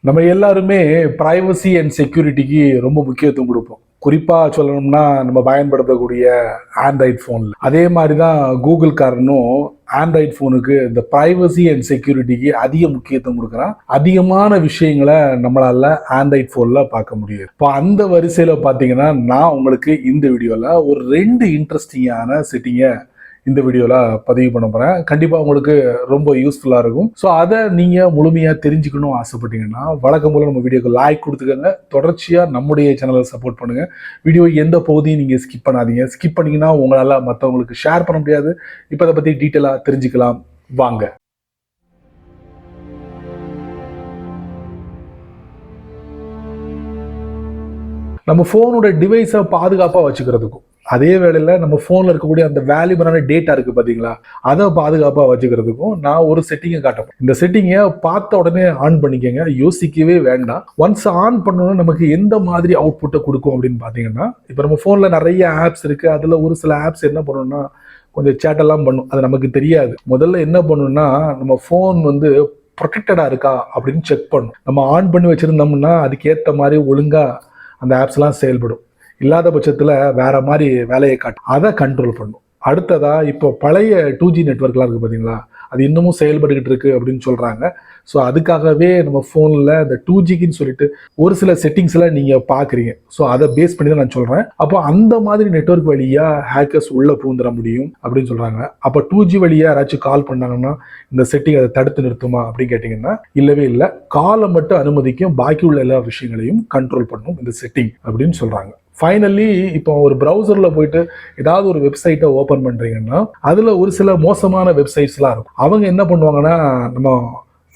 நம்ம எல்லாருமே privacy and செக்யூரிட்டிக்கு ரொம்ப முக்கியத்துவம் கொடுப்போம். குறிப்பாக சொல்லணும்னா நம்ம பயன்படுத்தக்கூடிய ஆண்ட்ராய்ட் ஃபோனில். அதே மாதிரி தான் கூகுள்காரனும் ஆண்ட்ராய்ட் ஃபோனுக்கு இந்த பிரைவசி அண்ட் செக்யூரிட்டிக்கு அதிக முக்கியத்துவம் கொடுக்குறான். அதிகமான விஷயங்களை நம்மளால ஆண்ட்ராய்ட் ஃபோனில் பார்க்க முடியும். இப்போ அந்த வரிசையில் பார்த்தீங்கன்னா நான் உங்களுக்கு இந்த வீடியோவில் ஒரு 2 இன்ட்ரெஸ்டிங்கான செட்டிங்கை இந்த வீடியோவில் பதிவு பண்ண போகிறேன். கண்டிப்பாக உங்களுக்கு ரொம்ப யூஸ்ஃபுல்லாக இருக்கும். ஸோ அதை நீங்கள் முழுமையாக தெரிஞ்சுக்கணும் ஆசைப்பட்டீங்கன்னா வழக்கம் போல் நம்ம வீடியோக்கு லைக் கொடுத்துக்கோங்க. தொடர்ச்சியாக நம்முடைய சேனலை சப்போர்ட் பண்ணுங்கள். வீடியோ எந்த பகுதியும் நீங்கள் ஸ்கிப் பண்ணாதீங்க. ஸ்கிப் பண்ணிங்கன்னா உங்களால் மற்றவங்களுக்கு ஷேர் பண்ண முடியாது. இப்போ அதை பற்றி டீட்டெயிலாக தெரிஞ்சுக்கலாம் வாங்க. நம்ம ஃபோனோட டிவைஸை பாதுகாப்பாக வச்சுக்கிறதுக்கும் அதே வேளையில் நம்ம ஃபோனில் இருக்கக்கூடிய அந்த வேல்யூபிளான டேட்டா இருக்குது பார்த்தீங்களா, அதை பாதுகாப்பாக வச்சுக்கிறதுக்கும் நான் ஒரு செட்டிங்கை காட்டுறேன். இந்த செட்டிங்கை பார்த்த உடனே ஆன் பண்ணிக்கங்க, யோசிக்கவே வேண்டாம். ஒன்ஸ் ஆன் பண்ணோன்னா நமக்கு எந்த மாதிரி அவுட்புட்டை கொடுக்கும் அப்படின்னு பார்த்தீங்கன்னா, இப்போ நம்ம ஃபோனில் நிறைய ஆப்ஸ் இருக்குது. அதில் ஒரு சில ஆப்ஸ் என்ன பண்ணணும்னா கொஞ்சம் சேட்டெல்லாம் பண்ணும். அது நமக்கு தெரியாது. முதல்ல என்ன பண்ணணும்னா நம்ம ஃபோன் ப்ரொடெக்டடாக இருக்கா அப்படின்னு செக் பண்ணும். நம்ம ஆன் பண்ணி வச்சுருந்தோம்னா அதுக்கேற்ற மாதிரி ஒழுங்காக அந்த ஆப்ஸ்லாம் செயல்படும். இல்லாத பட்சத்தில் வேற மாதிரி வேலையை காட்டும். அதை கண்ட்ரோல் பண்ணும். அடுத்ததா இப்போ பழைய 2G நெட்வொர்க்லாம் இருக்குது பார்த்தீங்களா, அது இன்னமும் செயல்பட்டுக்கிட்டு இருக்கு அப்படின்னு சொல்கிறாங்க. ஸோ அதுக்காகவே நம்ம ஃபோனில் இந்த 2Gக்குன்னு சொல்லிட்டு ஒரு சில செட்டிங்ஸ்லாம் நீங்கள் பார்க்குறீங்க. ஸோ அதை பேஸ் பண்ணி தான் நான் சொல்கிறேன். அப்போ அந்த மாதிரி நெட்வொர்க் வழியாக ஹேக்கர்ஸ் உள்ளே பூந்துட முடியும் அப்படின்னு சொல்கிறாங்க. அப்போ 2G வழியாக யாராச்சும் கால் பண்ணாங்கன்னா இந்த செட்டிங் அதை தடுத்து நிறுத்துமா அப்படின்னு கேட்டிங்கன்னா இல்லவே இல்லை. காலை மட்டும் அனுமதிக்கும், பாக்கி உள்ள எல்லா விஷயங்களையும் கண்ட்ரோல் பண்ணும் இந்த செட்டிங் அப்படின்னு சொல்கிறாங்க. ஃபைனலி இப்போ ஒரு ப்ரௌசரில் போயிட்டு ஏதாவது ஒரு வெப்சைட்டை ஓப்பன் பண்ணுறீங்கன்னா அதில் ஒரு சில மோசமான வெப்சைட்ஸ்லாம் இருக்கும். அவங்க என்ன பண்ணுவாங்கன்னா நம்ம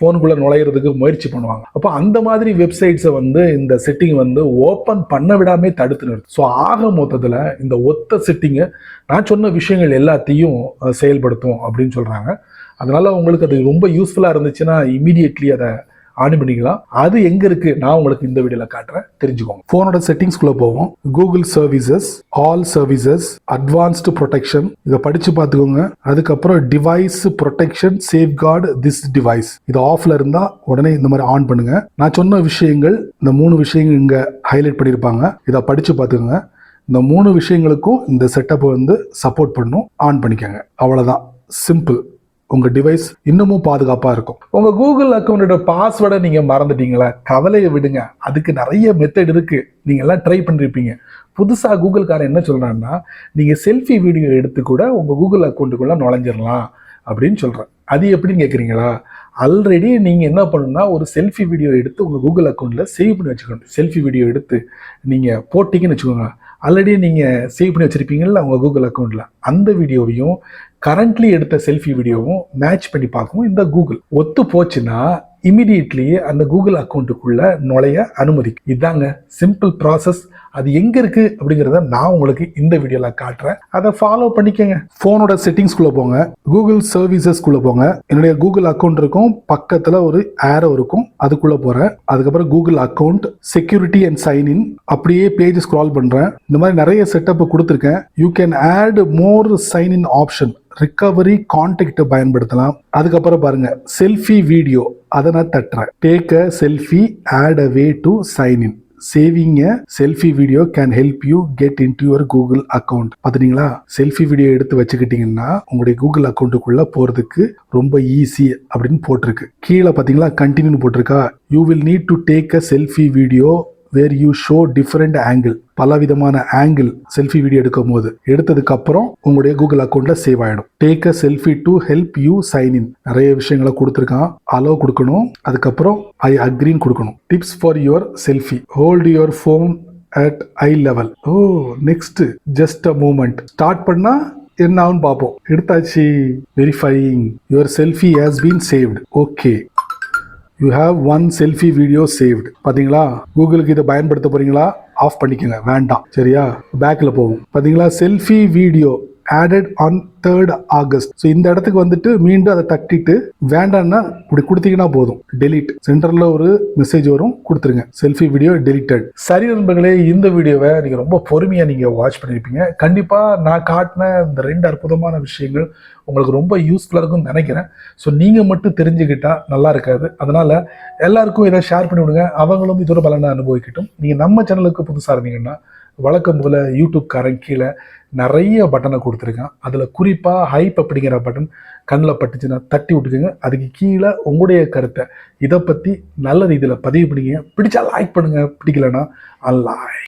ஃபோனுக்குள்ளே நுழையிறதுக்கு முயற்சி பண்ணுவாங்க. அப்போ அந்த மாதிரி வெப்சைட்ஸை இந்த செட்டிங் ஓப்பன் பண்ண விடாமே தடுத்து நிறுத்தும். ஸோ ஆக மொத்தத்தில் இந்த ஒத்த செட்டிங்கை நான் சொன்ன விஷயங்கள் எல்லாத்தையும் செயல்படுத்தும் அப்படின்னு சொல்கிறாங்க. அதனால் உங்களுக்கு அது ரொம்ப யூஸ்ஃபுல்லாக இருந்துச்சுன்னா இமீடியட்லி அதை ஆன் பண்ணிக்கலாம். அது எங்க இருக்கு நான் உங்களுக்கு இந்த வீடியோல காட்டுறேன், தெரிஞ்சுக்கோங்க. போனோட செட்டிங்ஸ்குள்ள போவோம். Google services, all services, advanced protection, இதை படிச்சு பார்த்துக்கோங்க. அதுக்கப்புறம் device protection, safeguard this device, இது ஆஃப்ல இருந்தா உடனே இந்த மாதிரி ஆன் பண்ணுங்க. நான் சொன்ன விஷயங்கள் இந்த 3 விஷயங்கள் இங்க ஹைலைட் பண்ணியிருப்பாங்க. இதை படிச்சு பார்த்துக்கோங்க. இந்த 3 விஷயங்களுக்கும் இந்த செட்டப்பை சப்போர்ட் பண்ணும். ஆன் பண்ணிக்கோங்க. அவ்வளவுதான், சிம்பிள். உங்க டிவைஸ் இன்னமும் பாதுகாப்பா இருக்கும். உங்க கூகுள் அக்கௌண்டோட பாஸ்வேர்டை நீங்க மறந்துட்டீங்களா, கவலையை விடுங்க. அதுக்கு நிறைய மெத்தட் இருக்கு. நீங்க எல்லாம் ட்ரை பண்ணிருப்பீங்க. புதுசா கூகுள்காரன் என்ன சொல்றான்னா, நீங்க செல்ஃபி வீடியோ எடுத்து கூட உங்க கூகுள் அக்கௌண்ட்டுக்குள்ள நுழைஞ்சிடலாம் அப்படின்னு சொல்றேன். அது எப்படின்னு கேட்குறீங்களா? ஆல்ரெடி நீங்க என்ன பண்ணணும்னா ஒரு செல்ஃபி வீடியோ எடுத்து உங்க கூகுள் அக்கௌண்ட்ல சேவ் பண்ணி வச்சுக்கணும். செல்ஃபி வீடியோ எடுத்து நீங்க போட்டிங்கன்னு வச்சுக்கோங்க. ஆல்ரெடி நீங்க சேவ் பண்ணி வச்சிருப்பீங்கல்ல உங்க கூகுள் அக்கௌண்ட்ல, அந்த வீடியோவையும் கரண்ட்லி எடுத்த செல்ஃபி வீடியோவும் மேட்ச் பண்ணி பார்க்கும் இந்த கூகுள். ஒத்து போச்சுன்னா இமிடியட்லி அந்த கூகுள் அக்கௌண்ட்டுக்குள்ள நுழைய அனுமதிக்கும். இதாங்க சிம்பிள் ப்ராசஸ். அது எங்க இருக்கு அப்படிங்கிறத நான் உங்களுக்கு இந்த வீடியோல காட்டுறேன். அதை ஃபாலோ பண்ணிக்கங்க. போனோட செட்டிங்ஸ்குள்ள போங்க, கூகுள் சர்வீசஸ்குள்ள போங்க. என்னுடைய கூகுள் அக்கௌண்ட் இருக்கும், பக்கத்துல ஒரு ஆரோ இருக்கும், அதுக்குள்ள போறேன். அதுக்கப்புறம் Google account, security and sign in, அப்படியே பேஜ் ஸ்க்ரால் பண்றேன். இந்த மாதிரி நிறைய செட்டப் கொடுத்துருக்கேன். You can add more sign in option, recovery contact பயன்படுத்தலாம். அதுக்கப்புறம் பாருங்க செல்ஃபி வீடியோ, அதை நான் தட்டுறேன். Take a selfie, add a way to sign in. Saving a selfie video can help you get into your Google account. பாத்தீங்களா, selfie video எடுத்து வச்சுக்கிட்டீங்கன்னா உங்களுடைய கூகுள் அக்கௌண்ட்டுக்குள்ள போறதுக்கு ரொம்ப ஈஸி அப்படின்னு போட்டிருக்கு. கீழே பாத்தீங்களா கண்டினியூ போட்டிருக்கா. You will need to take a selfie video where you show different angle, பல விதமான ஆங்கிள் செல்ஃபி வீடியோ எடுக்கும் போது எடுத்ததுக்கு அப்புறம் உங்களுடைய கூகுள் அக்கௌண்ட்ல சேவ் ஆயிடும். Take a selfie to help you sign in, நிறைய விஷயங்களை கொடுத்துருக்கான். அலோ கொடுக்கணும், அதுக்கப்புறம் ஐ அக்ரின்னு கொடுக்கணும். Tips for your selfie, hold your phone at eye level. Oh next just a moment. Start பண்ணா என்ன ஆகும் பார்ப்போம். எடுத்தாச்சு. Verifying your selfie has been saved. Okay, you have 1 selfie video saved. பாத்தீங்களா, கூகுளுக்கு இதை பயன்படுத்த போறீங்களா, ஆஃப் பண்ணிக்கோங்க, வேண்டாம். சரியா, பேக்ல போகும். பாத்தீங்களா, selfie video added on 3rd August. So இந்த இடத்துக்கு வந்துட்டு மீண்டும் அதை தட்டிட்டு வேண்டாம்னா இப்படி கொடுத்தீங்கன்னா போதும், டெலீட் சென்டரில் ஒரு மெசேஜ் வரும், கொடுத்துருங்க, செல்ஃபி வீடியோ டெலிட்டட். சரி நண்பர்களே, இந்த வீடியோவை நீங்கள் ரொம்ப பொறுமையாக நீங்கள் வாட்ச் பண்ணியிருப்பீங்க. கண்டிப்பாக நான் காட்டின இந்த 2 அற்புதமான விஷயங்கள் உங்களுக்கு ரொம்ப யூஸ்ஃபுல்லாக இருக்கும்னு நினைக்கிறேன். ஸோ நீங்கள் மட்டும் தெரிஞ்சுக்கிட்டா நல்லா இருக்காது. அதனால் எல்லாருக்கும் இதை ஷேர் பண்ணி விடுங்க, அவங்களும் இதோட பலனை அனுபவிக்கட்டும். நீங்கள் நம்ம சேனலுக்கு புதுசாக இருந்தீங்கன்னா வழக்கம் போல் யூடியூப்காரன் கீழே நிறைய பட்டனை கொடுத்துருக்கேன். அதில் குறிப்பாக ஹைப் அப்படிங்கிற பட்டன் கண்ணில் பட்டுச்சுன்னா தட்டி விட்டுக்குங்க. அதுக்கு கீழே உங்களுடைய கருத்தை இதை பற்றி நல்ல ரீதியில் பதிவு பண்ணிங்க. பிடிச்சா லைக் பண்ணுங்கள், பிடிக்கலன்னா அன்லைக்.